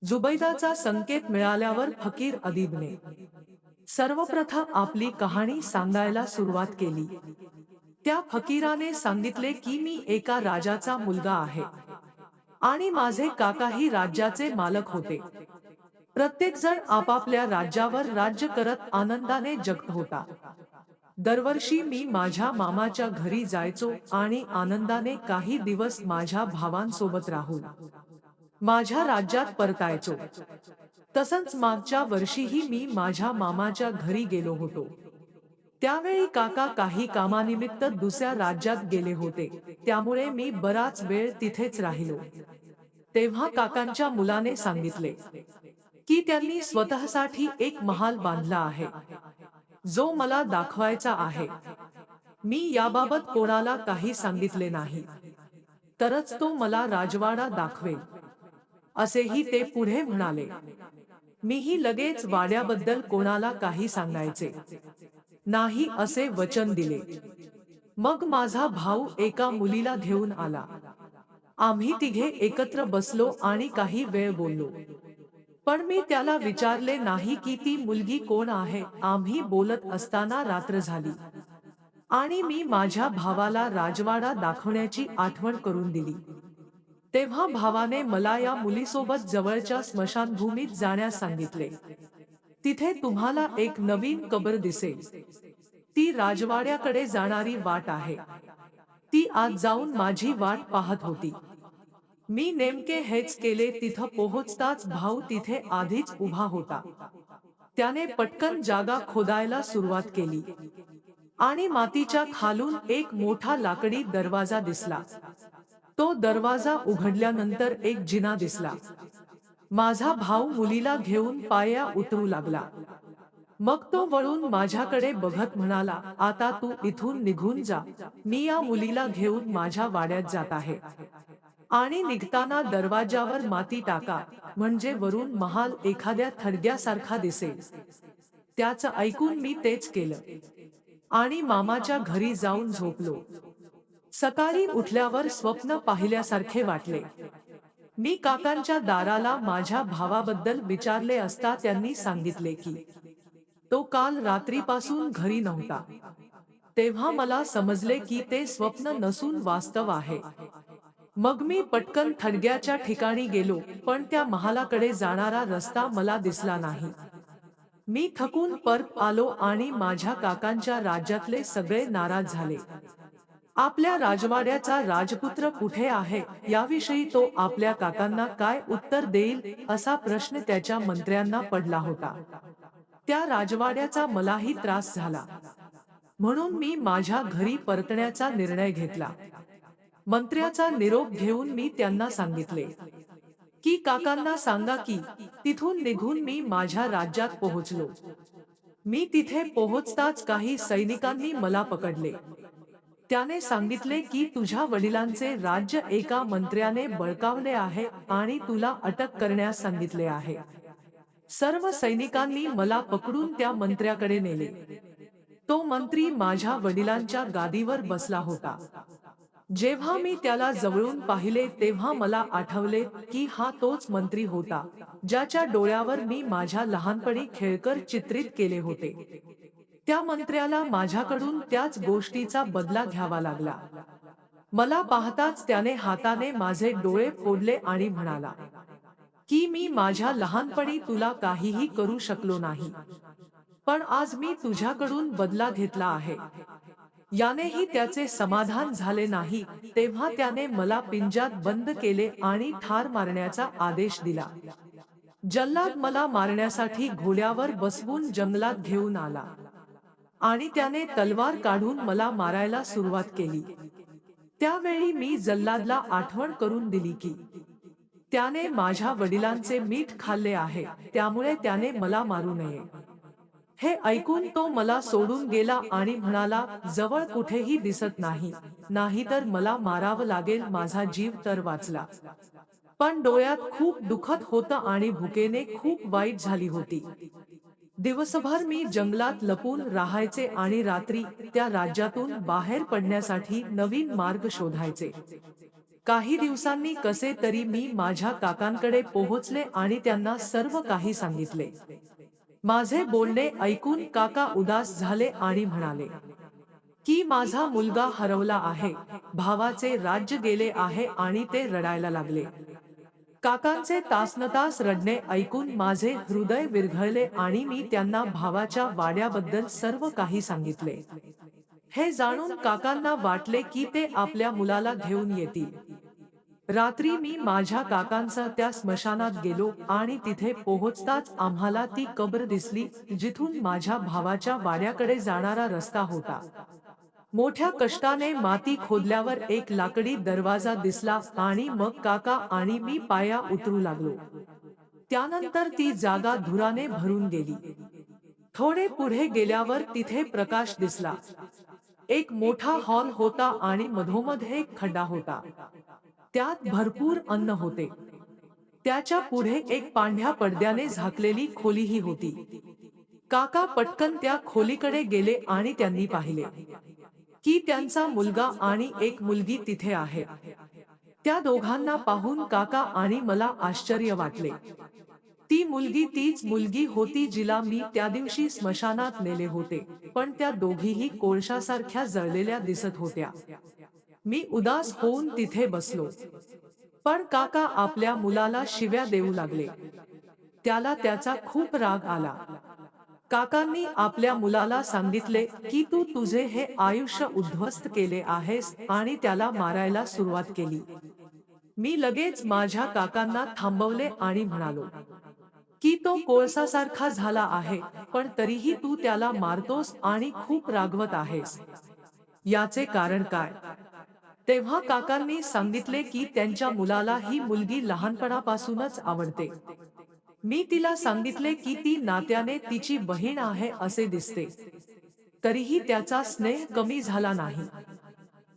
जुबैदाचा संकेत मिळाल्यावर फकीर अदीबने सर्वप्रथम आपली कहाणी सांगायला सुरुवात केली. त्या फकीराने सांगितले की मी एका राजाचा मुलगा आहे आणि माझे काकाही राज्याचे मालक होते. प्रत्येक जण आपापल्या राज्यावर राज्य करत आनंदाने जगत होता. दरवर्षी मी माझ्या मामाच्या घरी जायचो आणि आनंदाने काही दिवस माझ्या भावांसोबत राहून माझ्या राज्यात परतायचो. तसंच मागच्या वर्षीही मी माझ्या मामाच्या घरी गेलो होतो. त्यावेळी काका काही कामानिमित्त दुसऱ्या राज्यात गेले होते, त्यामुळे मी बराच वेळ तिथेच राहिलो. तेव्हा काकांच्या मुलाने सांगितले की त्यांनी स्वतःसाठी एक महाल बांधला आहे, जो मला दाखवायचा आहे. मी याबाबत कोणाला काही सांगितले नाही, तरच तो मला राजवाडा दाखवेल, असेही ते पुढे म्हणाले. मीही लगेच वाड्याबद्दल कोणाला काही सांगायचे नाही असे वचन दिले. मग माझा भाऊ एका मुलीला घेऊन आला. आम्ही तिघे एकत्र बसलो आणि काही वेळ बोललो. पण मी त्याला विचारले नाही की ती मुलगी कोण आहे. आम्ही बोलत असताना रात्र झाली आणि मी माझ्या भावाला राजवाडा दाखवण्याची आठवण करून दिली. तेव्हा भावाने मला या मुलीसोबत जवळच्या स्मशानभूमीत जाण्यास सांगितले. तिथे तुम्हाला एक नवीन कबर दिसेल. ती राजवाड्याकडे जाणारी वाट आहे. ती आत जाऊन माझी वाट पाहत होती. मी नेमके हेच केले. तिथं पोहोचताच भाऊ तिथे आधीच उभा होता. त्याने पटकन जागा खोदायला सुरुवात केली आणि मातीच्या खालून एक मोठा लाकडी दरवाजा दिसला. तो दरवाजा उघडल्यानंतर एक जिना दिसला. माझा भाऊ मुलीला घेऊन पाया उतरू लागला. मग तो वळून माझ्याकडे बघत म्हणाला, आता तू इथून निघून जा. मी या मुलीला घेऊन माझ्या वाड्यात जात आहे. आणि निघताना दरवाजावर माती टाका, म्हणजे वरून महाल एखाद्या थडग्यासारखा दिसेल. त्याचं ऐकून मी तेच केलं आणि मामाच्या घरी जाऊन झोपलो. सकाळी उठल्यावर स्वप्न पाहिल्यासारखे वाटले. मी काकांच्या दाराला माझ्या भावाबद्दल विचारले असता त्यांनी सांगितले की तो काल रात्रीपासून घरी नव्हता. तेव्हा मला समजले की ते स्वप्न नसून वास्तव आहे. मग मी पटकन थडग्याच्या ठिकाणी गेलो, पण त्या महालाकडे जाणारा रस्ता मला दिसला नाही. मी थकून परत आलो आणि माझ्या काकांच्या राज्यातले सगळे नाराज झाले. आपल्या राजवाड्याचा राजपुत्र कुठे आहे याविषयी तो आपल्या काकांना काय उत्तर देईल असा प्रश्न त्याच्या मंत्र्यांना पडला होता. त्या राजवाड्याचा मलाही त्रास झाला, म्हणून मी माझ्या घरी परतण्याचा निर्णय घेतला. मंत्र्याचा निरोप घेऊन मी त्यांना सांगितले की काकांना सांगा की तिथून निघून मी माझ्या राज्यात पोहोचलो. मी तिथे पोहोचताच काही सैनिकांनी मला पकडले. त्याने सांगितले की तुझ्या वडिलांचे राज्य एका मंत्र्याने बळकावले आहे आणि तुला अटक करण्यास सांगितले आहे. सर्व सैनिकांनी मला पकडून त्या मंत्र्याकडे नेले. तो मंत्री माझ्या वडिलांच्या गादीवर बसला होता. जेव्हा मी त्याला जवळून पाहिले तेव्हा मला आठवले की हा तोच मंत्री होता, ज्याच्या डोळ्यावर मी माझ्या लहानपणी खेळकर चित्रित केले होते. त्या मंत्र्याला माझ्याकडून त्याच गोष्टीचा बदला घ्यावा लागला. मला पाहताच त्याने हाताने माझे डोळे फोडले आणि म्हणाला की मी माझ्या लहानपणी तुला काहीही करू शकलो नाही, पण आज मी तुझ्याकडून बदला घेतला आहे. यानेही त्याचे समाधान झाले नाही. तेव्हा त्याने मला पिंजऱ्यात बंद केले आणि ठार मारण्याचा आदेश दिला. जल्लाद मला मारण्यासाठी घोड्यावर बसवून जंगलात घेऊन आला आणि त्याने तलवार काढून मला मारायला सुरुवात केली. त्यावेळी मी जल्लादला आठवण करून दिली की त्याने माझ्या वडिलांचे मीठ खाल्ले आहे, त्यामुळे त्याने मला मारू नये. हे ऐकून तो मला सोडून गेला आणि म्हणाला, जवळ कुठेही दिसत नाही, नाहीतर मला मारावं लागेल. माझा जीव तर वाचला, पण डोळ्यात खूप दुखत होतं आणि भुकेने खूप वाईट झाली होती. दिवसभर मी जंगलात लपून राहायचे आणि रात्री त्या राज्यातून बाहेर पडण्यासाठी नवीन मार्ग शोधायचे. काही दिवसांनी कसे तरी मी माझ्या काकांकडे पोहोचले आणि त्यांना सर्व काही सांगितले. माझे बोलणे ऐकून काका उदास झाले आणि म्हणाले की माझा मुलगा हरवला आहे, भावाचे राज्य गेले आहे आणि ते रडायला लागले. काकांचे तासनतास रडणे ऐकून माझे हृदय विरघळले आणि मी त्यांना भावाच्या वाड्याबद्दल सर्व काही सांगितले. हे जाणून काकांना वाटले की ते आपल्या मुलाला घेऊन येतील. रात्री मी माझ्या काकांसह त्या स्मशानात गेलो आणि तिथे पोहोचताच आम्हाला ती कब्र दिसली, जिथून माझ्या भावाच्या वाड्याकडे जाणारा रस्ता होता. मोठ्या कष्टाने माती खोदल्यावर एक लाकडी दरवाजा दिसला आणि मग काका आणि मी पाया उतरू लागलो. त्यानंतर ती जागा धुराने भरून गेली. थोडे पुढे गेल्यावर तिथे प्रकाश दिसला. एक मोठा हॉल होता आणि मधोमध एक खड्डा होता. त्यात भरपूर अन्न होते. त्याच्या पुढे एक पांढऱ्या पडद्याने झाकलेली खोलीही होती. काका पटकन त्या खोलीकडे गेले आणि त्यांनी पाहिले की त्यांचा मुलगा आणि एक मुलगी तिथे आहे. त्या दोघांना पाहून काका आणि मला आश्चर्य वाटले. ती मुलगी तीच मुलगी होती जिला मी त्या दिवशी स्मशानात नेले होते, पण त्या दोघीही कोळशासारख्या जळलेल्या दिसत होत्या. मी उदास होऊन तिथे बसलो. पण काका आपल्या मुलाला शिव्या देऊ लागले. त्याला त्याचा खूप राग आला. काकांनी आपल्या मुलाला सांगितले की तू तुझे हे आयुष्य उद्ध्वस्त केले आहेस आणि त्याला मारायला सुरुवात केली. मी लगेच माझ्या काकांना थांबवले आणि म्हणालो की तो कोळसासारखा झाला आहे, पण तरीही तू त्याला मारतोस आणि खूप रागवत आहेस. याचे कारण काय? तेव्हा काकांनी सांगितले की त्यांच्या मुलाला ही मुलगी लहानपणापासूनच आवडते. मी तिला सांगितले की ती नात्याने तिची बहीण आहे असे दिसते. तरीही त्याचा स्नेह कमी झाला नाही.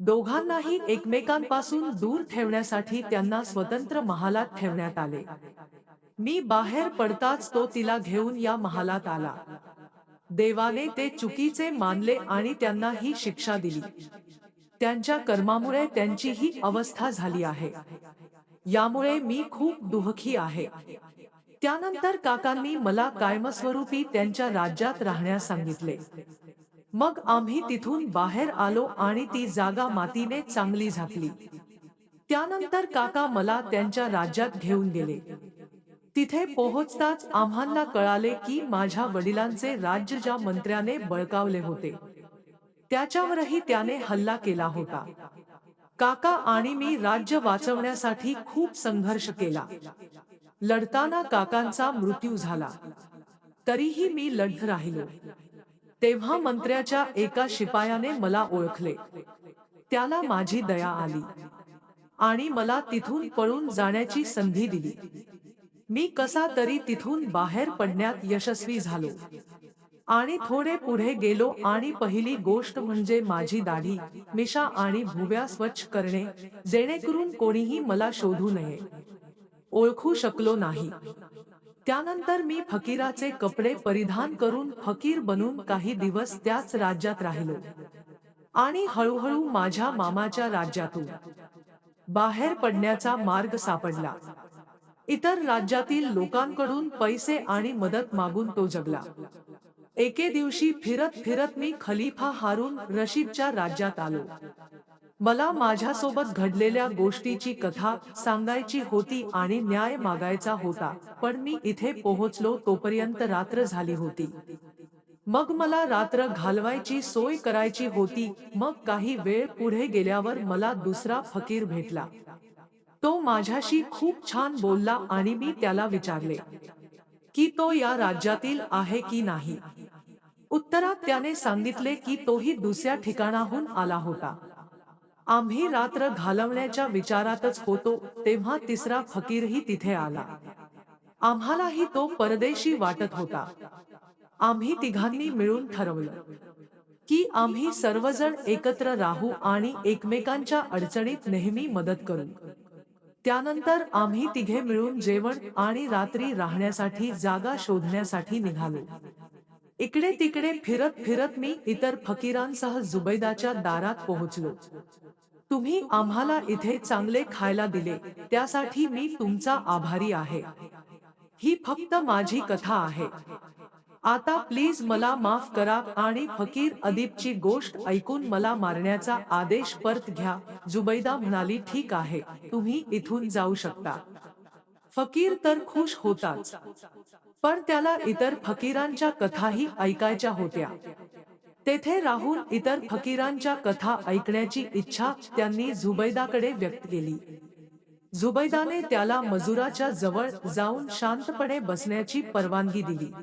दोघांनाही एकमेकांपासून दूर ठेवण्यासाठी त्यांना स्वतंत्र महालात ठेवण्यात आले. मी बाहेर पडताच तो तिला घेऊन या महालात आला. देवाने ते चुकीचे मानले आणि त्यांना ही शिक्षा दिली. त्यांच्या कर्मामुळे त्यांची ही अवस्था झाली आहे. यामुळे मी खूप दुःखी आहे. त्यानंतर काकांनी मला कायमस्वरूपी त्यांच्या राज्यात राहण्यास सांगितले. मग आम्ही तिथून बाहेर आलो आणि ती जागा मातीने चांगली झाकली. त्यानंतर काका मला त्यांच्या राज्यात घेऊन गेले. तिथे पोहोचताच आम्हांना कळाले की माझ्या वडिलांचे राज्य ज्या मंत्र्याने बळकावले होते, त्याच्यावरही त्याने हल्ला केला होता. काका आणि मी राज्य वाचवण्यासाठी खूप संघर्ष केला. लढताना काकांचा मृत्यू झाला. तरीही मी लढत राहिलो. तेव्हा मंत्र्याच्या एका शिपायाने मला ओळखले. त्याला माझी दया आली आणि मला तिथून पळून जाण्याची संधी दिली. मी कसा तरी तिथून बाहेर पडण्यात यशस्वी झालो आणि थोडे पुढे गेलो आणि पहिली गोष्ट म्हणजे माझी दाढी, मिशा आणि भुवया स्वच्छ करणे, जेणेकरून कोणीही मला शोधू नये, ओळखू शकलो नाही. त्यानंतर मी फकीराचे कपडे परिधान करून फकीर बनून काही दिवस त्याच राज्यात राहिलो आणि हळूहळू माझ्या मामाच्या राज्यातून बाहेर पडण्याचा मार्ग सापडला. इतर राज्यातील लोकांकडून पैसे आणि मदत मागून तो जगला. एके दिवशी फिरत फिरत मी खलीफा हारून रशीदच्या राज्यात आलो. मला माझ्यासोबत घडलेल्या गोष्टीची कथा सांगायची होती आणि न्याय मागायचा होता, पण मी इथे पोहोचलो तोपर्यंत रात्र झाली होती. मग मला रात्र घालवायची सोय करायची होती. मग काही वेळ पुढे गेल्यावर मला दुसरा फकीर भेटला. तो माझ्याशी खूप छान बोलला आणि मी त्याला विचारले की तो या राज्यातील आहे की नाही. उत्तरात त्याने सांगितले की तोही दुसऱ्या ठिकाणाहून आला होता. आम्ही रात्र घालवण्याच्या विचारातच होतो तेव्हा तिसरा फकीरही तिथे आला. आम्हालाही तो परदेशी वाटत होता. आम्ही तिघांनी मिळून ठरवलं की आम्ही सर्वजण एकत्र राहू आणि एकमेकांच्या अडचणीत नेहमी मदत करू. त्यानंतर आम्ही तिघे मिळून जेवण आणि रात्री राहण्यासाठी जागा शोधण्यासाठी निघालो. इकडे तिकडे फिरत फिरत मी इतर फकीरांसह जुबैदाच्या दारात पोहोचलो. तुम्ही आम्हाला इथे चांगले खायला दिले, त्यासाठी मी तुमचा आभारी आहे. ही फक्त माझी कथा आहे. आता प्लीज मला माफ करा आणि फकीर अदीबची गोष्ट ऐकून मला मारण्याचा आदेश परत घ्या. जुबैदा म्हणाली, ठीक आहे, तुम्ही इथून जाऊ शकता. फकीर तर खुश होताच, पण त्याला इतर फकीरांच्या कथाही ऐकायच्या होत्या. तेथे राहून इतर फकीरांच्या कथा ऐकण्याची इच्छा त्यांनी जुबैदाकडे व्यक्त केली. जुबैदाने त्याला मजुराच्या जवळ जाऊन शांतपणे बसण्याची परवानगी दिली.